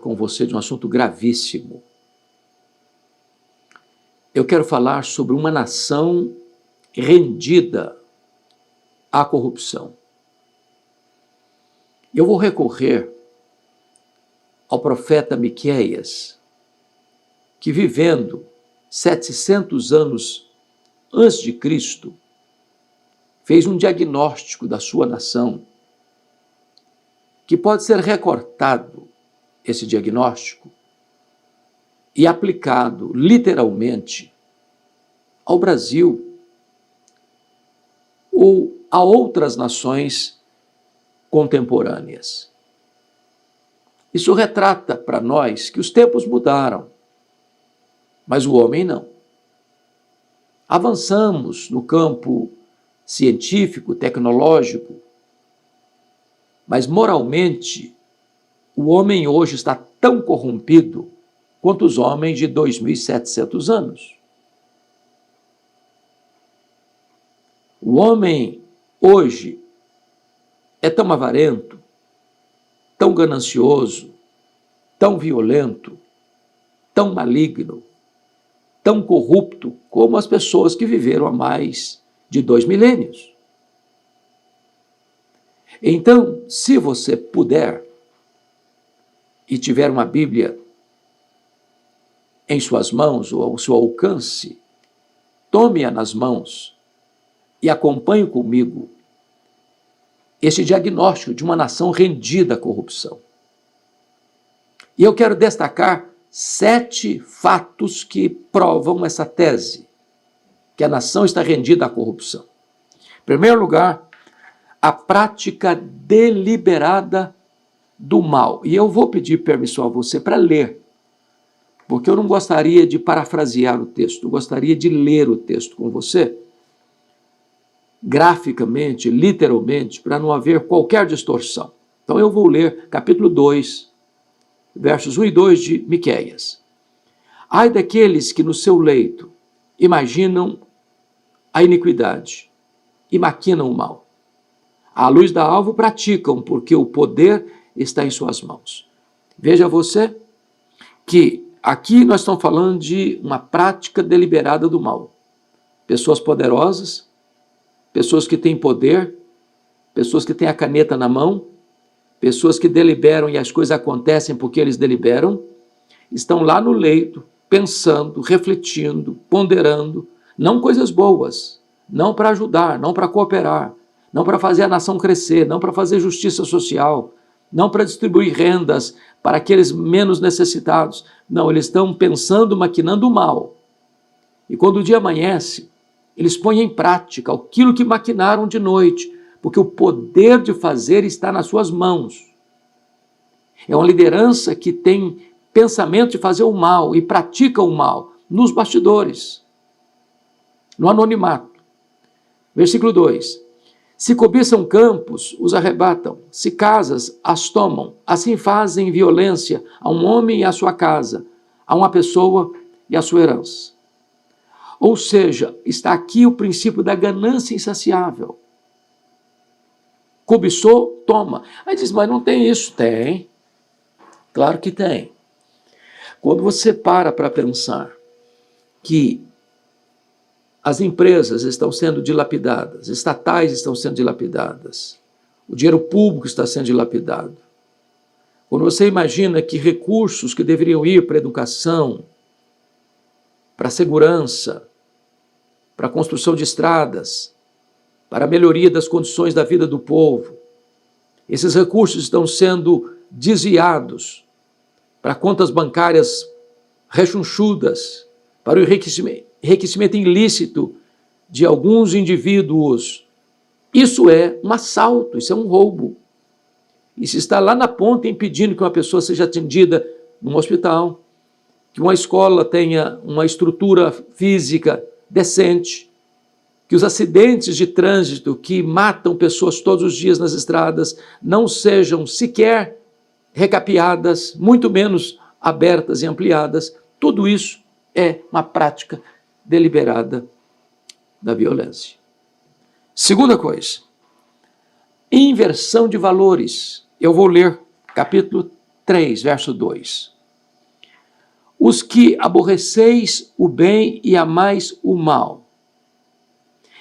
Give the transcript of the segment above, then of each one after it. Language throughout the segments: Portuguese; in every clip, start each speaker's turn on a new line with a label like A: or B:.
A: com você de um assunto gravíssimo. Eu quero falar sobre uma nação rendida à corrupção. Eu vou recorrer ao profeta Miqueias, que vivendo 700 anos antes de Cristo, fez um diagnóstico da sua nação, que pode ser recortado, esse diagnóstico, e aplicado literalmente ao Brasil ou a outras nações contemporâneas. Isso retrata para nós que os tempos mudaram, mas o homem não. Avançamos no campo científico, tecnológico, mas moralmente o homem hoje está tão corrompido quanto os homens de 2.700 anos. O homem hoje é tão avarento, tão ganancioso, tão violento, tão maligno, tão corrupto como as pessoas que viveram há mais de 2 milênios. Então, se você puder e tiver uma Bíblia em suas mãos ou ao seu alcance, tome-a nas mãos e acompanhe comigo este diagnóstico de uma nação rendida à corrupção. E eu quero destacar 7 fatos que provam essa tese, que a nação está rendida à corrupção. Em primeiro lugar, a prática deliberada do mal. E eu vou pedir permissão a você para ler, porque eu não gostaria de parafrasear o texto, eu gostaria de ler o texto com você, graficamente, literalmente, para não haver qualquer distorção. Então eu vou ler capítulo 2, versos 1 e 2 de Miqueias. Ai daqueles que no seu leito imaginam a iniquidade e maquinam o mal. À luz da alva praticam, porque o poder está em suas mãos. Veja você que aqui nós estamos falando de uma prática deliberada do mal. Pessoas poderosas, pessoas que têm poder, pessoas que têm a caneta na mão, pessoas que deliberam e as coisas acontecem porque eles deliberam, estão lá no leito, pensando, refletindo, ponderando, não coisas boas, não para ajudar, não para cooperar, não para fazer a nação crescer, não para fazer justiça social, não para distribuir rendas para aqueles menos necessitados. Não, eles estão pensando, maquinando o mal. E quando o dia amanhece, eles põem em prática aquilo que maquinaram de noite, porque o poder de fazer está nas suas mãos. É uma liderança que tem pensamento de fazer o mal e pratica o mal nos bastidores, no anonimato. Versículo 2. Se cobiçam campos, os arrebatam. Se casas, as tomam. Assim fazem violência a um homem e à sua casa, a uma pessoa e à sua herança. Ou seja, está aqui o princípio da ganância insaciável. Cobiçou, toma. Aí diz, mas não tem isso. Tem. Claro que tem. Quando você para pensar que as empresas estão sendo dilapidadas, estatais estão sendo dilapidadas, o dinheiro público está sendo dilapidado. Quando você imagina que recursos que deveriam ir para a educação, para a segurança, para a construção de estradas, para a melhoria das condições da vida do povo, esses recursos estão sendo desviados para contas bancárias rechonchudas, para o enriquecimento ilícito de alguns indivíduos. Isso é um assalto, isso é um roubo. E se está lá na ponta impedindo que uma pessoa seja atendida num hospital, que uma escola tenha uma estrutura física decente, que os acidentes de trânsito que matam pessoas todos os dias nas estradas não sejam sequer recapeadas, muito menos abertas e ampliadas, tudo isso é uma prática deliberada da violência. Segunda coisa, inversão de valores. Eu vou ler capítulo 3, verso 2. Os que aborreceis o bem e amais o mal.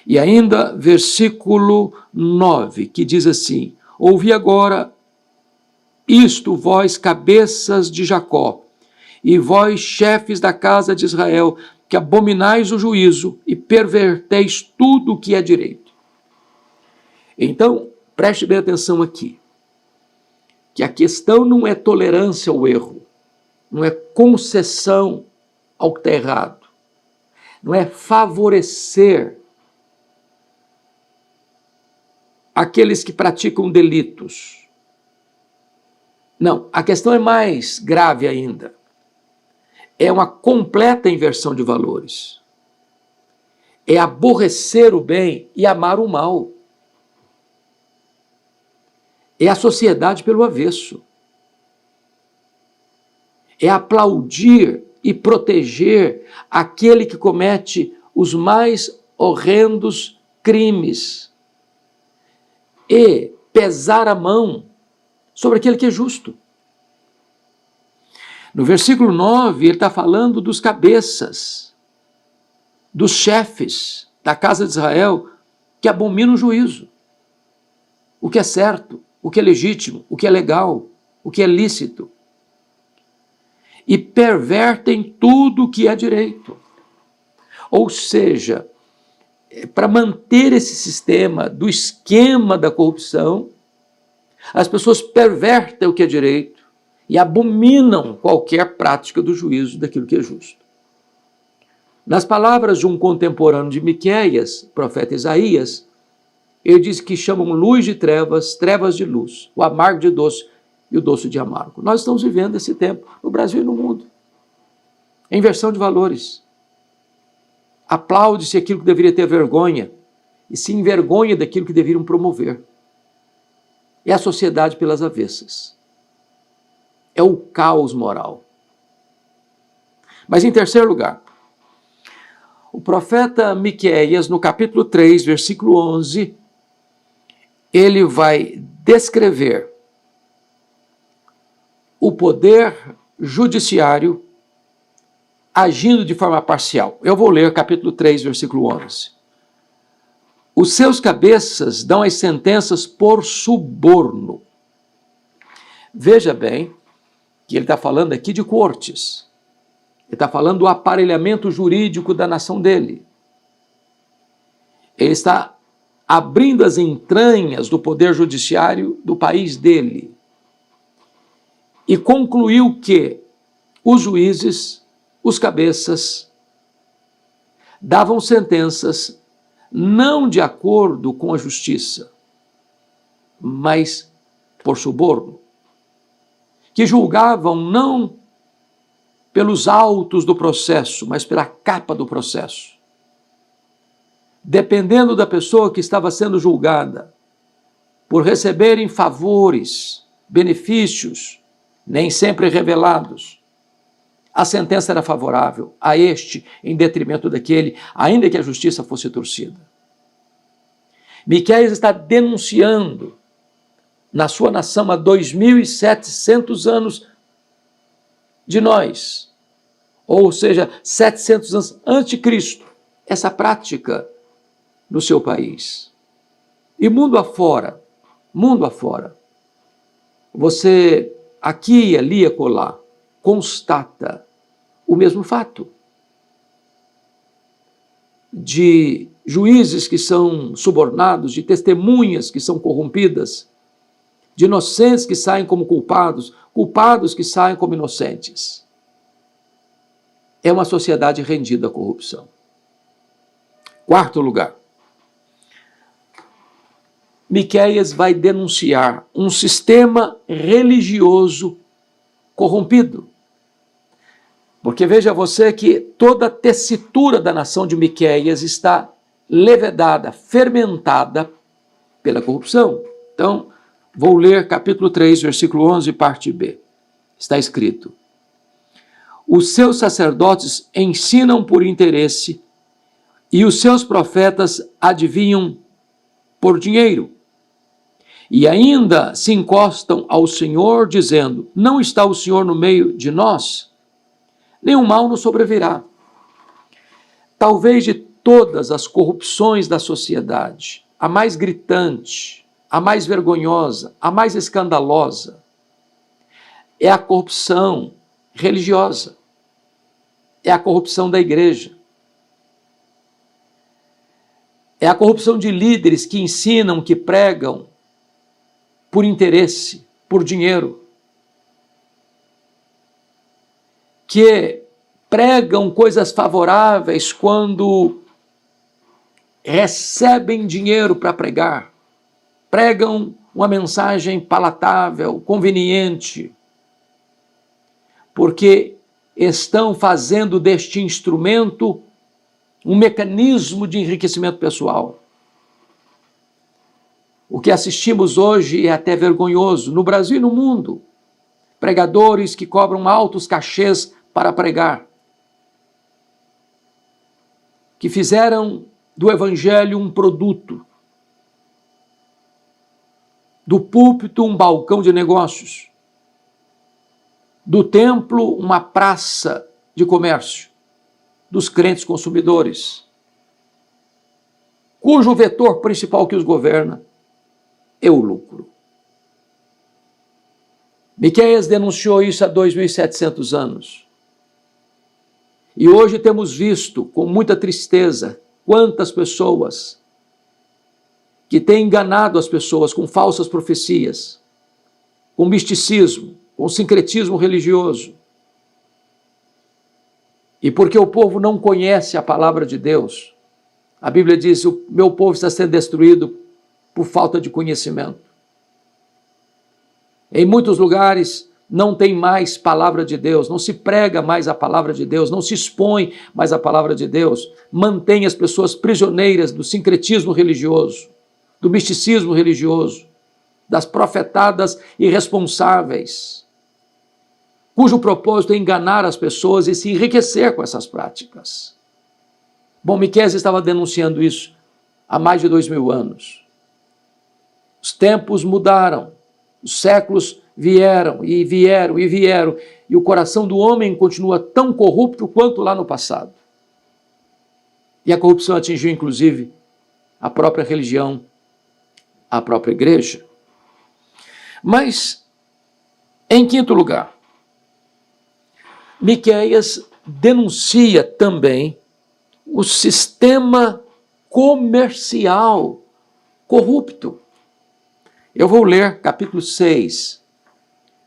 A: E ainda, versículo 9, que diz assim: ouvi agora isto, vós cabeças de Jacó, e vós chefes da casa de Israel, que abominais o juízo e perverteis tudo o que é direito. Então, preste bem atenção aqui, que a questão não é tolerância ao erro, não é concessão ao que está errado, não é favorecer aqueles que praticam delitos. Não, a questão é mais grave ainda. É uma completa inversão de valores. É aborrecer o bem e amar o mal. É a sociedade pelo avesso. É aplaudir e proteger aquele que comete os mais horrendos crimes e pesar a mão sobre aquele que é justo. No versículo 9, ele está falando dos cabeças, dos chefes da casa de Israel, que abominam o juízo. O que é certo, o que é legítimo, o que é legal, o que é lícito. E pervertem tudo o que é direito. Ou seja, para manter esse sistema do esquema da corrupção, as pessoas pervertem o que é direito e abominam qualquer prática do juízo daquilo que é justo. Nas palavras de um contemporâneo de Miqueias, profeta Isaías, ele diz que chamam luz de trevas, trevas de luz, o amargo de doce e o doce de amargo. Nós estamos vivendo esse tempo no Brasil e no mundo. É inversão de valores. Aplaude-se aquilo que deveria ter vergonha e se envergonha daquilo que deveriam promover. É a sociedade pelas avessas. É o caos moral. Mas em terceiro lugar, o profeta Miqueias, no capítulo 3, versículo 11, ele vai descrever o poder judiciário agindo de forma parcial. Eu vou ler capítulo 3, versículo 11. Os seus cabeças dão as sentenças por suborno. Veja bem que ele está falando aqui de cortes. Ele está falando do aparelhamento jurídico da nação dele. Ele está abrindo as entranhas do poder judiciário do país dele. E concluiu que os juízes, os cabeças, davam sentenças não de acordo com a justiça, mas por suborno, que julgavam não pelos autos do processo, mas pela capa do processo. Dependendo da pessoa que estava sendo julgada, por receberem favores, benefícios, nem sempre revelados, a sentença era favorável a este em detrimento daquele, ainda que a justiça fosse torcida. Miqueias está denunciando na sua nação há 2.700 anos de nós, ou seja, 700 anos antes de Cristo, essa prática no seu país. E mundo afora, você aqui e ali e acolá constata o mesmo fato de juízes que são subornados, de testemunhas que são corrompidas, de inocentes que saem como culpados, culpados que saem como inocentes. É uma sociedade rendida à corrupção. Quarto lugar, Miqueias vai denunciar um sistema religioso corrompido. Porque veja você que toda a tessitura da nação de Miqueias está levedada, fermentada pela corrupção. Então, vou ler capítulo 3, versículo 11, parte B. Está escrito: os seus sacerdotes ensinam por interesse e os seus profetas adivinham por dinheiro. e ainda se encostam ao Senhor, dizendo: não está o Senhor no meio de nós? Nenhum mal nos sobrevirá. Talvez de todas as corrupções da sociedade, a mais gritante, a mais vergonhosa, a mais escandalosa, é a corrupção religiosa, é a corrupção da igreja, é a corrupção de líderes que ensinam, que pregam por interesse, por dinheiro, que pregam coisas favoráveis quando recebem dinheiro para pregar, pregam uma mensagem palatável, conveniente, porque estão fazendo deste instrumento um mecanismo de enriquecimento pessoal. O que assistimos hoje é até vergonhoso, no Brasil e no mundo. Pregadores que cobram altos cachês para pregar, que fizeram do evangelho um produto, do púlpito um balcão de negócios, do templo uma praça de comércio, dos crentes consumidores, cujo vetor principal que os governa é o lucro. Miqueias denunciou isso há 2.700 anos. E hoje temos visto com muita tristeza quantas pessoas que têm enganado as pessoas com falsas profecias, com misticismo, com sincretismo religioso. E porque o povo não conhece a palavra de Deus, a Bíblia diz: o meu povo está sendo destruído por falta de conhecimento. Em muitos lugares não tem mais palavra de Deus, não se prega mais a palavra de Deus, não se expõe mais a palavra de Deus, mantém as pessoas prisioneiras do sincretismo religioso, do misticismo religioso, das profetadas irresponsáveis, cujo propósito é enganar as pessoas e se enriquecer com essas práticas. Bom, Miqueias estava denunciando isso há mais de 2.000 anos. Os tempos mudaram, os séculos vieram e vieram e vieram, e o coração do homem continua tão corrupto quanto lá no passado. E a corrupção atingiu, inclusive, a própria religião, a própria igreja. Mas, em quinto lugar, Miqueias denuncia também o sistema comercial corrupto. Eu vou ler capítulo 6,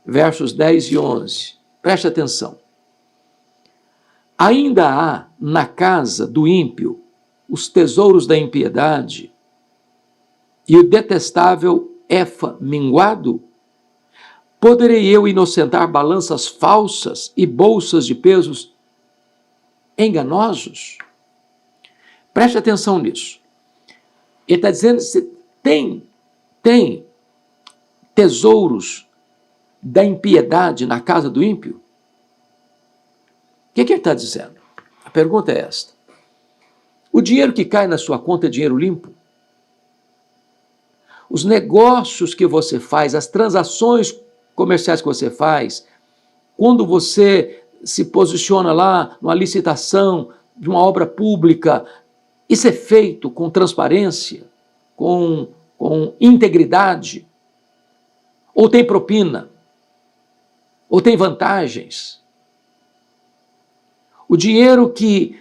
A: versos 10 e 11. Preste atenção. Ainda há na casa do ímpio os tesouros da impiedade e o detestável efa minguado? Poderei eu inocentar balanças falsas e bolsas de pesos enganosos? Preste atenção nisso. Ele está dizendo que tem tesouros da impiedade na casa do ímpio? O que ele está dizendo? A pergunta é esta. O dinheiro que cai na sua conta é dinheiro limpo? Os negócios que você faz, as transações comerciais que você faz, quando você se posiciona lá numa licitação de uma obra pública, isso é feito com transparência, com integridade? Ou tem propina? Ou tem vantagens? O dinheiro que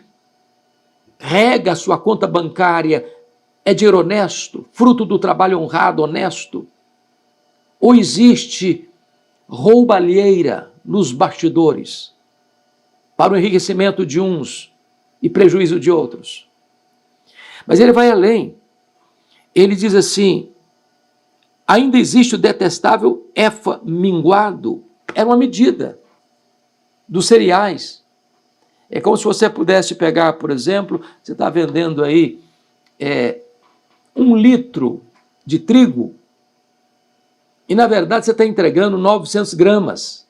A: rega a sua conta bancária é dinheiro honesto, fruto do trabalho honrado, honesto? Ou existe roubalheira nos bastidores para o enriquecimento de uns e prejuízo de outros? Mas ele vai além. Ele diz assim: ainda existe o detestável efa minguado. Era uma medida dos cereais. É como se você pudesse pegar, por exemplo, você está vendendo aí 1 litro de trigo e, na verdade, você está entregando 900 gramas.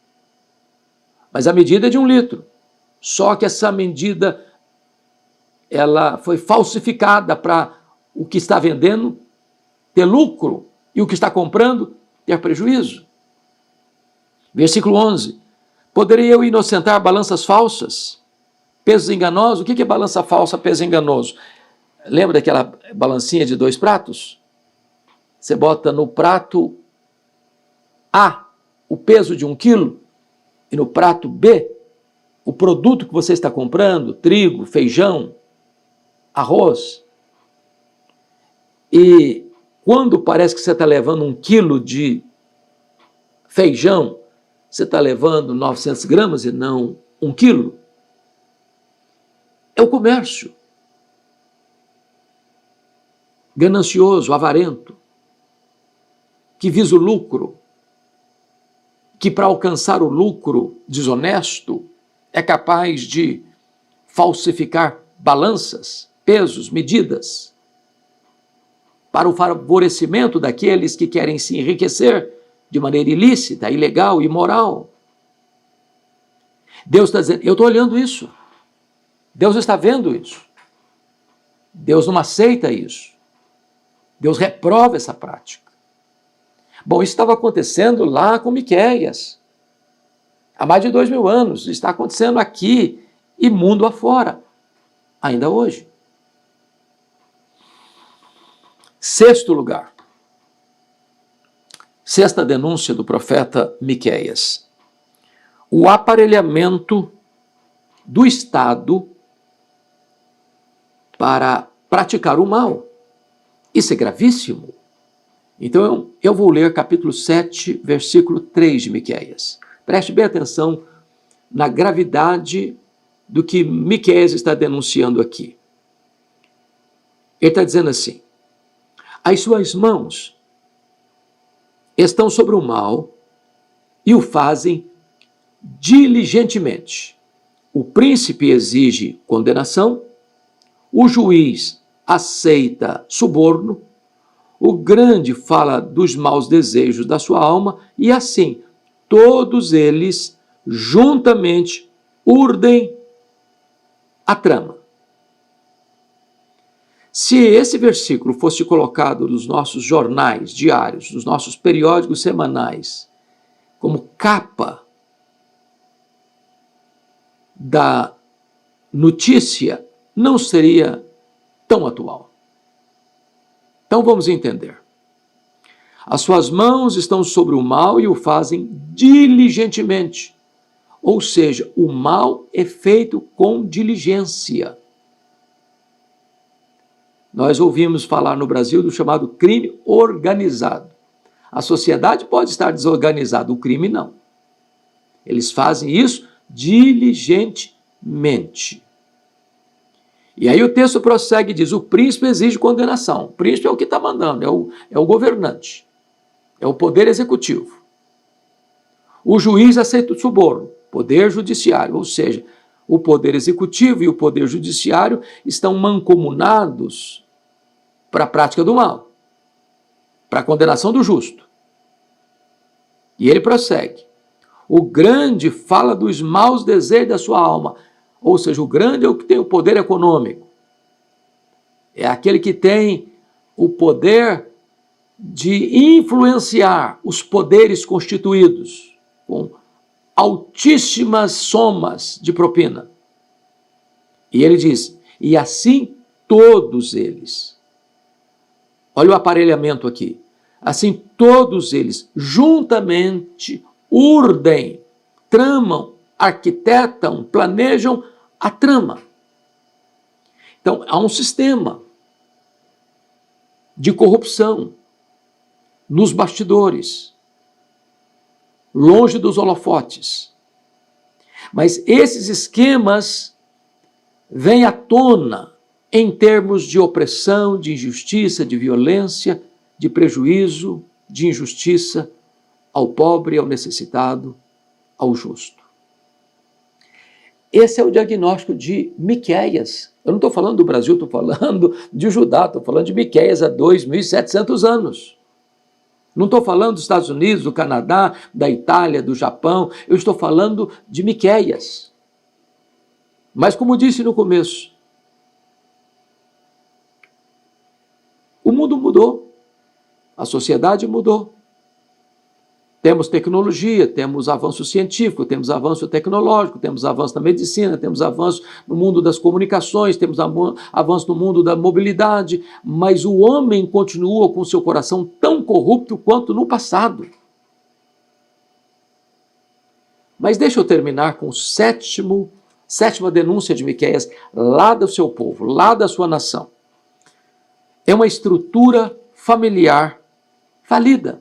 A: Mas a medida é de 1 litro. Só que essa medida ela foi falsificada para o que está vendendo ter lucro e o que está comprando ter prejuízo. Versículo 11. Poderei eu inocentar balanças falsas, pesos enganosos? O que é balança falsa, peso enganoso? Lembra daquela balancinha de 2 pratos? Você bota no prato A o peso de 1 quilo e no prato B o produto que você está comprando, trigo, feijão, arroz. E quando parece que você está levando 1 quilo de feijão, você está levando 900 gramas e não 1 quilo. É o comércio. Ganancioso, avarento, que visa o lucro, que para alcançar o lucro desonesto é capaz de falsificar balanças, pesos, medidas, para o favorecimento daqueles que querem se enriquecer de maneira ilícita, ilegal, imoral. Deus está dizendo, eu estou olhando isso. Deus está vendo isso. Deus não aceita isso. Deus reprova essa prática. Bom, isso estava acontecendo lá com Miqueias. Há mais de 2000 anos. Está acontecendo aqui e mundo afora. Ainda hoje. 6º lugar. 6ª denúncia do profeta Miqueias. O aparelhamento do Estado para praticar o mal. Isso é gravíssimo. Então eu vou ler capítulo 7, versículo 3 de Miqueias. Preste bem atenção na gravidade do que Miqueias está denunciando aqui. Ele está dizendo assim: as suas mãos estão sobre o mal e o fazem diligentemente. O príncipe exige condenação, o juiz aceita suborno, o grande fala dos maus desejos da sua alma e assim todos eles juntamente urdem a trama. Se esse versículo fosse colocado nos nossos jornais diários, nos nossos periódicos semanais, como capa da notícia, não seria tão atual. Então vamos entender. As suas mãos estão sobre o mal e o fazem diligentemente. Ou seja, o mal é feito com diligência. Nós ouvimos falar no Brasil do chamado crime organizado. A sociedade pode estar desorganizada, o crime não. Eles fazem isso diligentemente. E aí o texto prossegue e diz, o príncipe exige condenação. O príncipe é o que está mandando, é o governante, é o poder executivo. O juiz aceita o suborno, poder judiciário, ou seja, o poder executivo e o poder judiciário estão mancomunados para a prática do mal, para a condenação do justo. E ele prossegue. O grande fala dos maus desejos da sua alma. Ou seja, o grande é o que tem o poder econômico. É aquele que tem o poder de influenciar os poderes constituídos com altíssimas somas de propina. E ele diz, e assim todos eles. Olha o aparelhamento aqui. Assim todos eles juntamente urdem, tramam, arquitetam, planejam a trama. Então, há um sistema de corrupção nos bastidores, longe dos holofotes. Mas esses esquemas vêm à tona em termos de opressão, de injustiça, de violência, de prejuízo, de injustiça ao pobre, ao necessitado, ao justo. Esse é o diagnóstico de Miqueias. Eu não estou falando do Brasil, estou falando de Judá, estou falando de Miqueias há 2.700 anos. Não estou falando dos Estados Unidos, do Canadá, da Itália, do Japão, eu estou falando de Miqueias. Mas como disse no começo, o mundo mudou. A sociedade mudou. Temos tecnologia, temos avanço científico, temos avanço tecnológico, temos avanço na medicina, temos avanço no mundo das comunicações, temos avanço no mundo da mobilidade, mas o homem continua com seu coração tão corrupto quanto no passado. Mas deixa eu terminar com sétima denúncia de Miqueias, lá do seu povo, lá da sua nação. É uma estrutura familiar falida.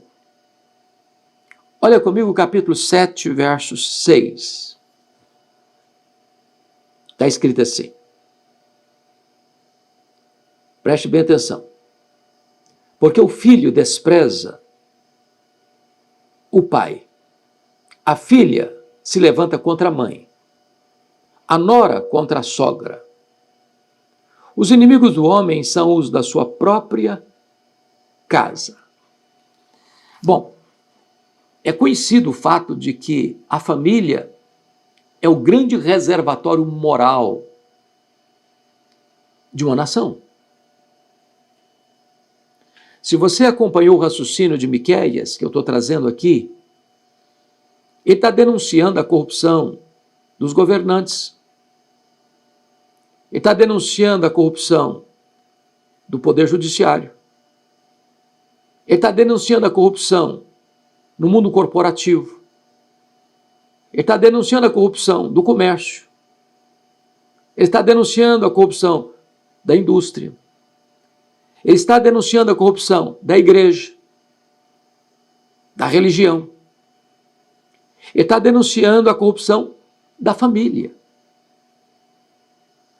A: Olha comigo o capítulo 7, verso 6. Está escrito assim. Preste bem atenção. Porque o filho despreza o pai. A filha se levanta contra a mãe. A nora contra a sogra. Os inimigos do homem são os da sua própria casa. Bom, é conhecido o fato de que a família é o grande reservatório moral de uma nação. Se você acompanhou o raciocínio de Miqueias, que eu estou trazendo aqui, ele está denunciando a corrupção dos governantes. Ele está denunciando a corrupção do poder judiciário. Ele está denunciando a corrupção no mundo corporativo. Ele está denunciando a corrupção do comércio. Ele está denunciando a corrupção da indústria. Ele está denunciando a corrupção da igreja, da religião. Ele está denunciando a corrupção da família.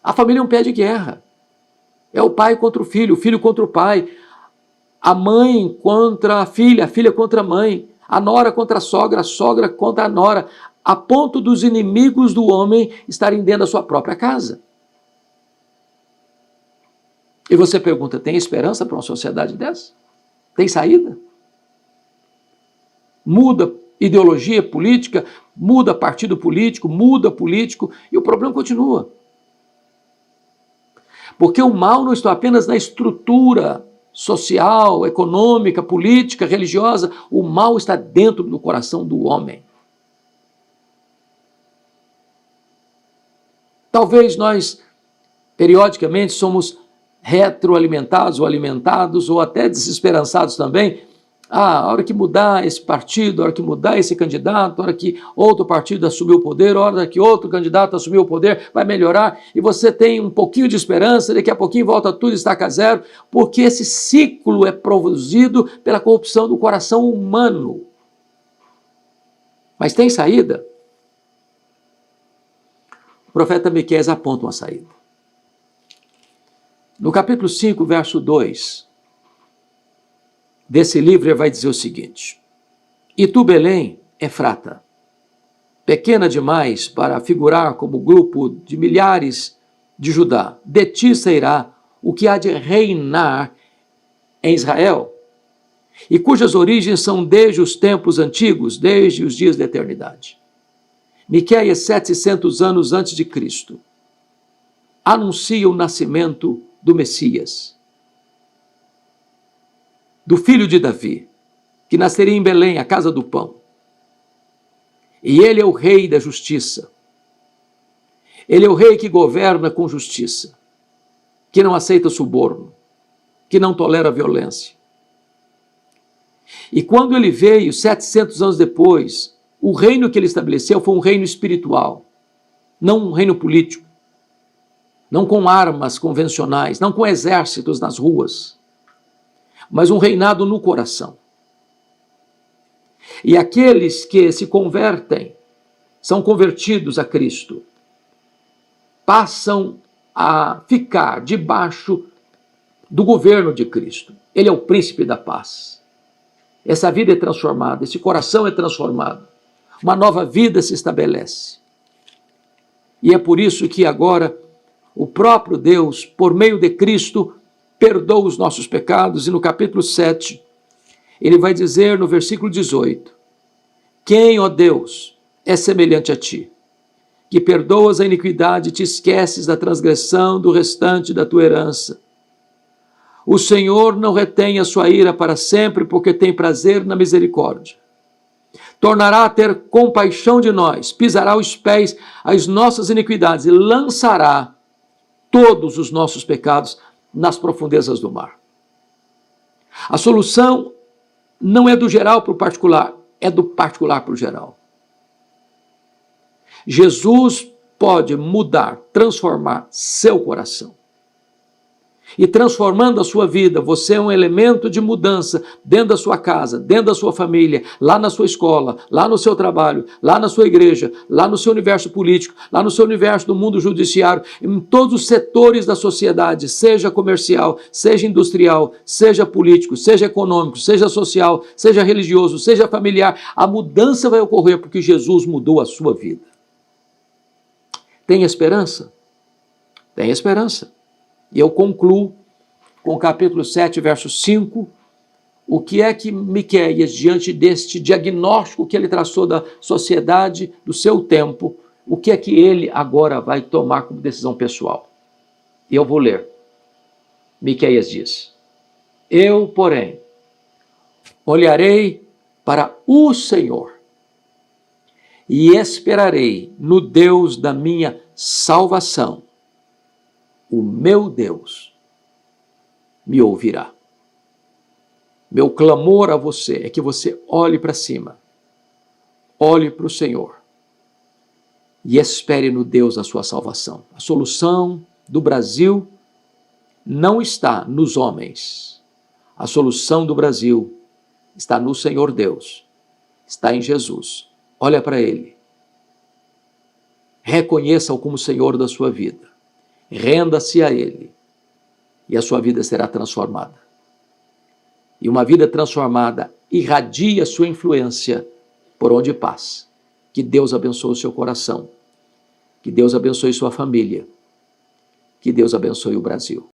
A: A família é um pé de guerra. É o pai contra o filho contra o pai, a mãe contra a filha contra a mãe, a nora contra a sogra contra a nora, a ponto dos inimigos do homem estarem dentro da sua própria casa. E você pergunta, tem esperança para uma sociedade dessa? Tem saída? Muda ideologia política, muda partido político, muda político, e o problema continua. Porque o mal não está apenas na estrutura social, econômica, política, religiosa, o mal está dentro do coração do homem. Talvez nós, periodicamente, somos retroalimentados ou alimentados, ou até desesperançados também. A hora que mudar esse partido, a hora que mudar esse candidato, a hora que outro partido assumir o poder, a hora que outro candidato assumir o poder, vai melhorar, e você tem um pouquinho de esperança, daqui a pouquinho volta tudo e estaca zero, porque esse ciclo é produzido pela corrupção do coração humano. Mas tem saída? O profeta Miqueias aponta uma saída. No capítulo 5, verso 2, desse livro, ele vai dizer o seguinte: E tu, Belém, Efrata, pequena demais para figurar como grupo de milhares de Judá, de ti sairá o que há de reinar em Israel, e cujas origens são desde os tempos antigos, desde os dias da eternidade. Miqueias, 700 anos antes de Cristo, anuncia o nascimento do Messias, do filho de Davi, que nasceria em Belém, a casa do pão. E ele é o rei da justiça. Ele é o rei que governa com justiça, que não aceita suborno, que não tolera violência. E quando ele veio, 700 anos depois, o reino que ele estabeleceu foi um reino espiritual, não um reino político, não com armas convencionais, não com exércitos nas ruas, mas um reinado no coração. E aqueles que se convertem, são convertidos a Cristo, passam a ficar debaixo do governo de Cristo. Ele é o príncipe da paz. Essa vida é transformada, esse coração é transformado. Uma nova vida se estabelece. E é por isso que agora o próprio Deus, por meio de Cristo, perdoa os nossos pecados. E no capítulo 7, ele vai dizer no versículo 18: Quem, ó Deus, é semelhante a ti, que perdoas a iniquidade e te esqueces da transgressão do restante da tua herança? O Senhor não retém a sua ira para sempre, porque tem prazer na misericórdia. Tornará a ter compaixão de nós, pisará os pés às nossas iniquidades e lançará todos os nossos pecados nas profundezas do mar. A solução não é do geral para o particular, é do particular para o geral. Jesus pode mudar, transformar seu coração. E transformando a sua vida, você é um elemento de mudança dentro da sua casa, dentro da sua família, lá na sua escola, lá no seu trabalho, lá na sua igreja, lá no seu universo político, lá no seu universo do mundo judiciário, em todos os setores da sociedade, seja comercial, seja industrial, seja político, seja econômico, seja social, seja religioso, seja familiar. A mudança vai ocorrer porque Jesus mudou a sua vida. Tem esperança? Tem esperança. E eu concluo com o capítulo 7, verso 5, o que é que Miqueias, diante deste diagnóstico que ele traçou da sociedade, do seu tempo, o que é que ele agora vai tomar como decisão pessoal? E eu vou ler. Miqueias diz: eu, porém, olharei para o Senhor e esperarei no Deus da minha salvação. O meu Deus me ouvirá. Meu clamor a você é que você olhe para cima, olhe para o Senhor e espere no Deus da sua salvação. A solução do Brasil não está nos homens. A solução do Brasil está no Senhor Deus, está em Jesus. Olha para Ele. Reconheça-o como Senhor da sua vida. Renda-se a Ele e a sua vida será transformada. E uma vida transformada irradia sua influência por onde passa. Que Deus abençoe o seu coração. Que Deus abençoe sua família. Que Deus abençoe o Brasil.